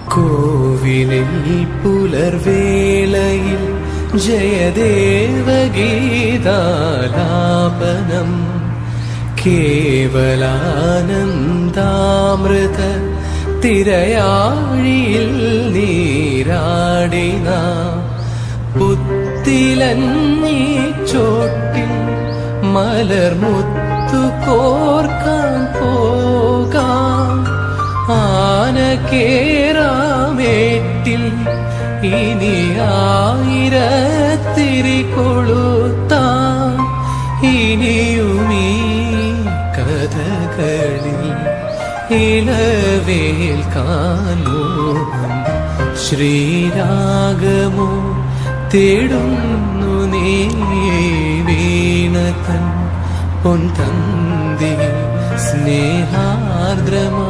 കോവിലിൽ പുലർവേളയിൽ ജയദേവഗീതാലാപനം കേവലാനന്ദാമൃത തിരയാഴിയിൽ നീരാടിന പുത്തിലഞ്ഞി ചോട്ടിൽ മലർമുത്തു കോർക്കാൻ പോകാം ആന കേറാമേട്ടിൽ ഇനി ആയിരത്തിരി കൊളുത്താം ഇനിയുമീ കഥകളിൽ ഇളവേൽക്കാനോഹം ശ്രീരാഗമോ തേടുന്നു നീ വീണതൻ പൊൻതന്തി സ്നേഹാർദ്രമാ